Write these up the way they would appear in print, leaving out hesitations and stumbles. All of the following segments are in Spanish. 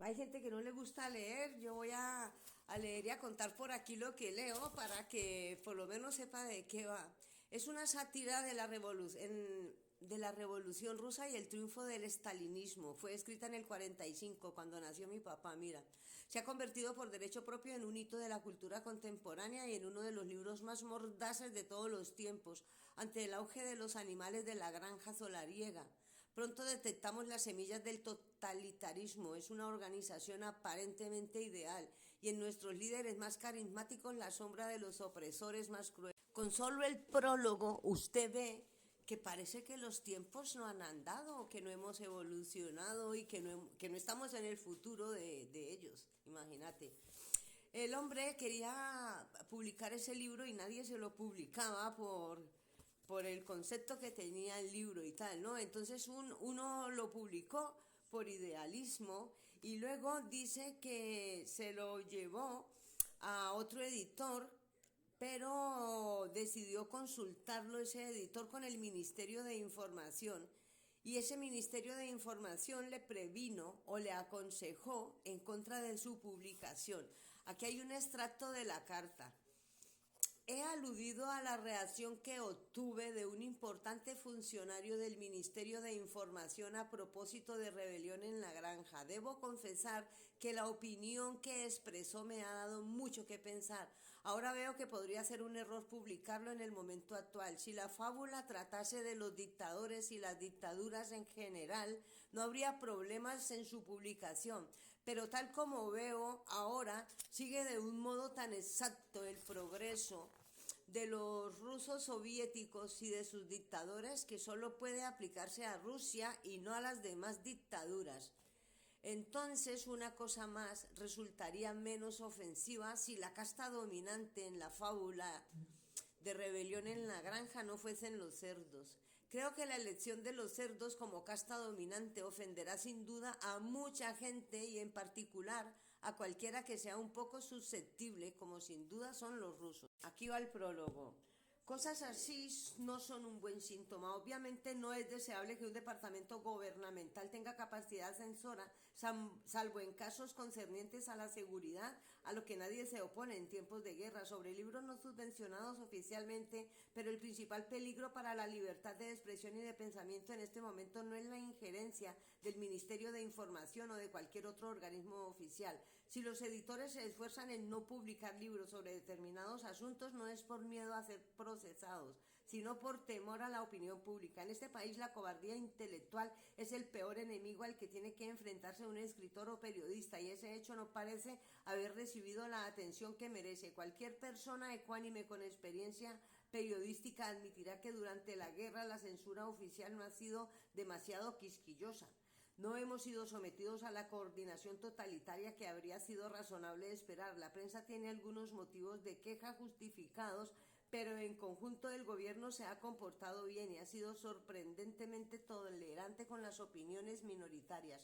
Hay gente que no le gusta leer, yo voy a leer y a contar por aquí lo que leo para que por lo menos sepa de qué va. Es una sátira de la Revolución Rusa y el triunfo del estalinismo. Fue escrita en el 45, cuando nació mi papá, mira. Se ha convertido por derecho propio en un hito de la cultura contemporánea y en uno de los libros más mordaces de todos los tiempos, ante el auge de los animales de la granja solariega. Pronto detectamos las semillas del totalitarismo. Es una organización aparentemente ideal y en nuestros líderes más carismáticos la sombra de los opresores más crueles. Con solo el prólogo usted ve que parece que los tiempos no han andado, que no hemos evolucionado y que no estamos en el futuro de ellos. Imagínate. El hombre quería publicar ese libro y nadie se lo publicaba por el concepto que tenía el libro y tal, ¿no? Entonces uno lo publicó por idealismo y luego dice que se lo llevó a otro editor, pero decidió consultarlo ese editor con el Ministerio de Información y ese Ministerio de Información le previno o le aconsejó en contra de su publicación. Aquí hay un extracto de la carta. He aludido a la reacción que obtuve de un importante funcionario del Ministerio de Información a propósito de rebelión en la granja. Debo confesar que la opinión que expresó me ha dado mucho que pensar. Ahora veo que podría ser un error publicarlo en el momento actual. Si la fábula tratase de los dictadores y las dictaduras en general, no habría problemas en su publicación. Pero tal como veo ahora, sigue de un modo tan exacto el progreso de los rusos soviéticos y de sus dictadores que solo puede aplicarse a Rusia y no a las demás dictaduras. Entonces, una cosa más resultaría menos ofensiva si la casta dominante en la fábula de rebelión en la granja no fuesen los cerdos. Creo que la elección de los cerdos como casta dominante ofenderá sin duda a mucha gente y en particular a cualquiera que sea un poco susceptible, como sin duda son los rusos. Aquí va el prólogo. Cosas así no son un buen síntoma. Obviamente no es deseable que un departamento gubernamental tenga capacidad censora, salvo en casos concernientes a la seguridad, a lo que nadie se opone en tiempos de guerra, sobre libros no subvencionados oficialmente, pero el principal peligro para la libertad de expresión y de pensamiento en este momento no es la injerencia del Ministerio de Información o de cualquier otro organismo oficial. Si los editores se esfuerzan en no publicar libros sobre determinados asuntos, no es por miedo a ser procesados, sino por temor a la opinión pública. En este país la cobardía intelectual es el peor enemigo al que tiene que enfrentarse un escritor o periodista, y ese hecho no parece haber recibido la atención que merece. Cualquier persona ecuánime con experiencia periodística admitirá que durante la guerra la censura oficial no ha sido demasiado quisquillosa. No hemos sido sometidos a la coordinación totalitaria que habría sido razonable esperar. La prensa tiene algunos motivos de queja justificados, pero en conjunto el gobierno se ha comportado bien y ha sido sorprendentemente tolerante con las opiniones minoritarias.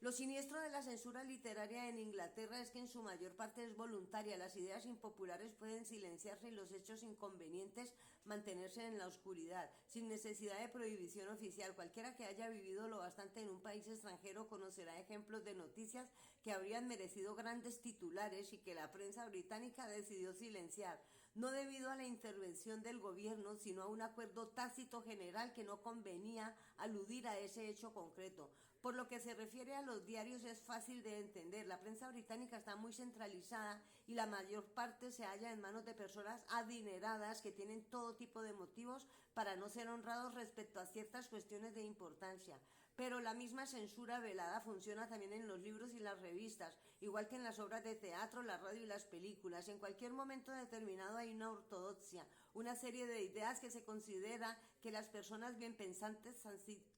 Lo siniestro de la censura literaria en Inglaterra es que en su mayor parte es voluntaria. Las ideas impopulares pueden silenciarse y los hechos inconvenientes mantenerse en la oscuridad, sin necesidad de prohibición oficial. Cualquiera que haya vivido lo bastante en un país extranjero conocerá ejemplos de noticias que habrían merecido grandes titulares y que la prensa británica decidió silenciar, no debido a la intervención del gobierno, sino a un acuerdo tácito general que no convenía aludir a ese hecho concreto. Por lo que se refiere a los diarios es fácil de entender. La prensa británica está muy centralizada y la mayor parte se halla en manos de personas adineradas que tienen todo tipo de motivos para no ser honrados respecto a ciertas cuestiones de importancia. Pero la misma censura velada funciona también en los libros y las revistas, igual que en las obras de teatro, la radio y las películas. En cualquier momento determinado hay una ortodoxia, una serie de ideas que se considera que las personas bien pensantes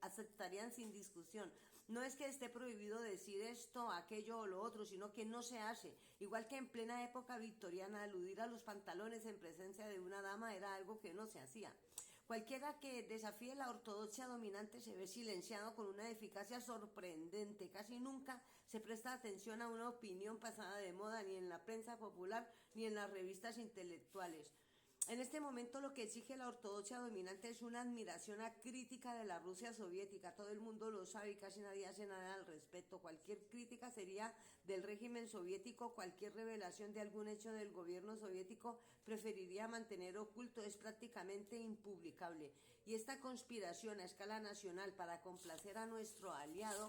aceptarían sin discusión. No es que esté prohibido decir esto, aquello o lo otro, sino que no se hace. Igual que en plena época victoriana, aludir a los pantalones en presencia de una dama era algo que no se hacía. Cualquiera que desafíe la ortodoxia dominante se ve silenciado con una eficacia sorprendente. Casi nunca se presta atención a una opinión pasada de moda, ni en la prensa popular ni en las revistas intelectuales. En este momento lo que exige la ortodoxia dominante es una admiración acrítica de la Rusia soviética. Todo el mundo lo sabe y casi nadie hace nada al respecto. Cualquier crítica sería del régimen soviético, cualquier revelación de algún hecho del gobierno soviético preferiría mantener oculto, es prácticamente impublicable. Y esta conspiración a escala nacional para complacer a nuestro aliado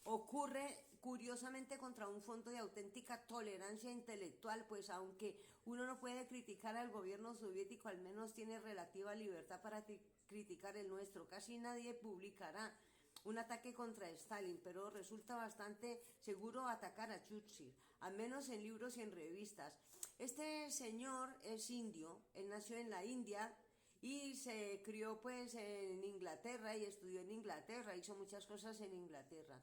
ocurre curiosamente contra un fondo de auténtica tolerancia intelectual, pues aunque uno no puede criticar al gobierno soviético, al menos tiene relativa libertad para criticar el nuestro. Casi nadie publicará un ataque contra Stalin, pero resulta bastante seguro atacar a Churchill, al menos en libros y en revistas. Este señor es indio, él nació en la India y se crió pues en Inglaterra y estudió en Inglaterra, hizo muchas cosas en Inglaterra.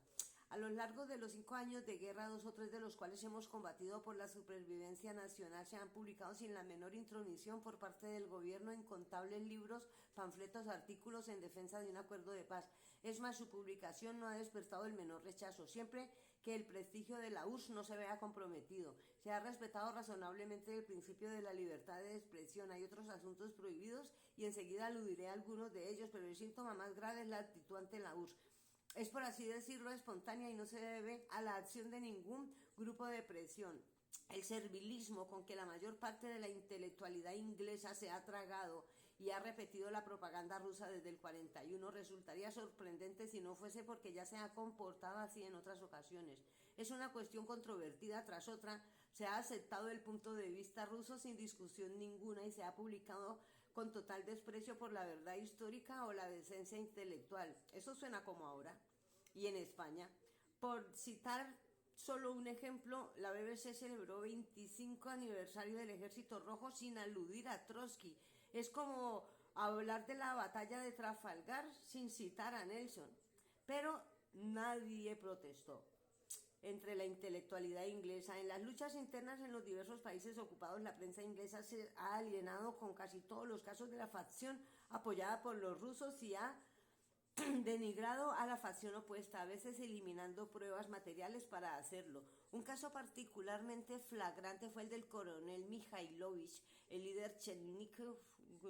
A lo largo de los 5 años de guerra, 2 o 3 de los cuales hemos combatido por la supervivencia nacional, se han publicado sin la menor intromisión por parte del gobierno incontables libros, panfletos, artículos en defensa de un acuerdo de paz. Es más, su publicación no ha despertado el menor rechazo, siempre que el prestigio de la URSS no se vea comprometido. Se ha respetado razonablemente el principio de la libertad de expresión. Hay otros asuntos prohibidos y enseguida aludiré a algunos de ellos, pero el síntoma más grave es la actitud ante la URSS. Es, por así decirlo, espontánea y no se debe a la acción de ningún grupo de presión. El servilismo con que la mayor parte de la intelectualidad inglesa se ha tragado y ha repetido la propaganda rusa desde el 41 resultaría sorprendente si no fuese porque ya se ha comportado así en otras ocasiones. Es una cuestión controvertida tras otra, se ha aceptado el punto de vista ruso sin discusión ninguna y se ha publicado con total desprecio por la verdad histórica o la decencia intelectual. Eso suena como ahora. Y en España, por citar solo un ejemplo, la BBC celebró 25 aniversario del Ejército Rojo sin aludir a Trotsky. Es como hablar de la batalla de Trafalgar sin citar a Nelson. Pero nadie protestó. Entre la intelectualidad inglesa, en las luchas internas en los diversos países ocupados, la prensa inglesa se ha alienado con casi todos los casos de la facción apoyada por los rusos y ha denigrado a la facción opuesta, a veces eliminando pruebas materiales para hacerlo. Un caso particularmente flagrante fue el del coronel Mikhailovich, el líder Chernígov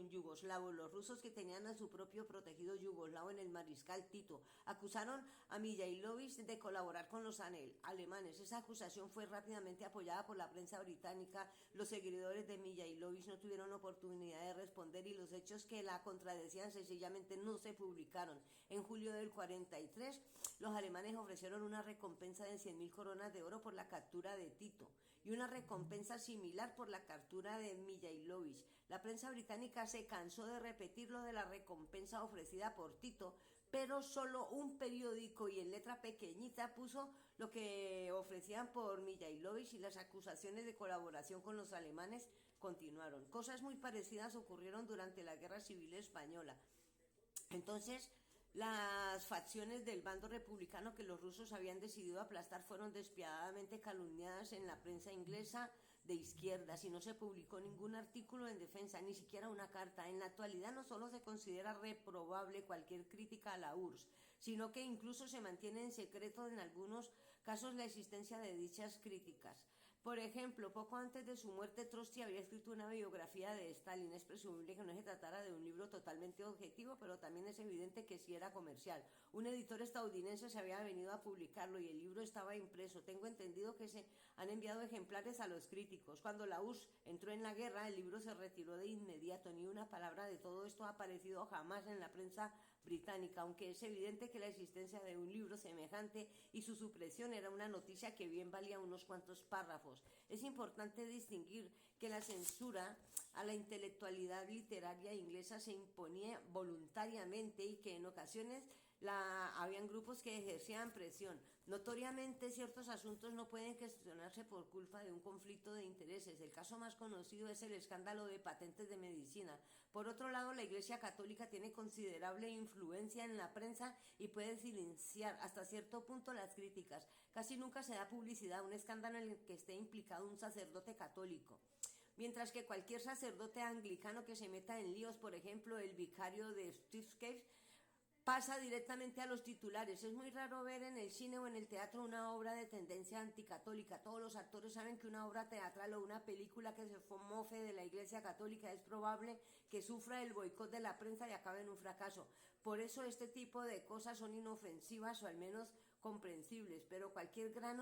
yugoslavo. Los rusos, que tenían a su propio protegido yugoslavo en el mariscal Tito, acusaron a Mikhailovich de colaborar con los alemanes. Esa acusación fue rápidamente apoyada por la prensa británica. Los seguidores de Mikhailovich no tuvieron oportunidad de responder y los hechos que la contradecían sencillamente no se publicaron. En julio del 43, los alemanes ofrecieron una recompensa de 100.000 coronas de oro por la captura de Tito y una recompensa similar por la captura de Mikhailovich. La prensa británica se cansó de repetir lo de la recompensa ofrecida por Tito, pero solo un periódico y en letra pequeñita puso lo que ofrecían por Mikhailovich y las acusaciones de colaboración con los alemanes continuaron. Cosas muy parecidas ocurrieron durante la Guerra Civil Española. Entonces, las facciones del bando republicano que los rusos habían decidido aplastar fueron despiadadamente calumniadas en la prensa inglesa de izquierdas y no se publicó ningún artículo en defensa, ni siquiera una carta. En la actualidad no solo se considera reprobable cualquier crítica a la URSS, sino que incluso se mantiene en secreto en algunos casos la existencia de dichas críticas. Por ejemplo, poco antes de su muerte, Trotsky había escrito una biografía de Stalin. Es presumible que no se tratara de un libro totalmente objetivo, pero también es evidente que sí era comercial. Un editor estadounidense se había venido a publicarlo y el libro estaba impreso. Tengo entendido que se han enviado ejemplares a los críticos. Cuando la URSS entró en la guerra, el libro se retiró de inmediato. Ni una palabra de todo esto ha aparecido jamás en la prensa británica, aunque es evidente que la existencia de un libro semejante y su supresión era una noticia que bien valía unos cuantos párrafos. Es importante distinguir que la censura a la intelectualidad literaria inglesa se imponía voluntariamente y que en ocasiones habían grupos que ejercían presión. Notoriamente ciertos asuntos no pueden gestionarse por culpa de un conflicto de intereses. El caso más conocido es el escándalo de patentes de medicina. Por otro lado, la Iglesia Católica tiene considerable influencia en la prensa y puede silenciar hasta cierto punto las críticas. Casi nunca se da publicidad a un escándalo en el que esté implicado un sacerdote católico. Mientras que cualquier sacerdote anglicano que se meta en líos, por ejemplo, el vicario de Steve Cave, pasa directamente a los titulares. Es muy raro ver en el cine o en el teatro una obra de tendencia anticatólica. Todos los actores saben que una obra teatral o una película que se mofe de la Iglesia Católica es probable que sufra el boicot de la prensa y acabe en un fracaso. Por eso este tipo de cosas son inofensivas o al menos comprensibles, pero cualquier gran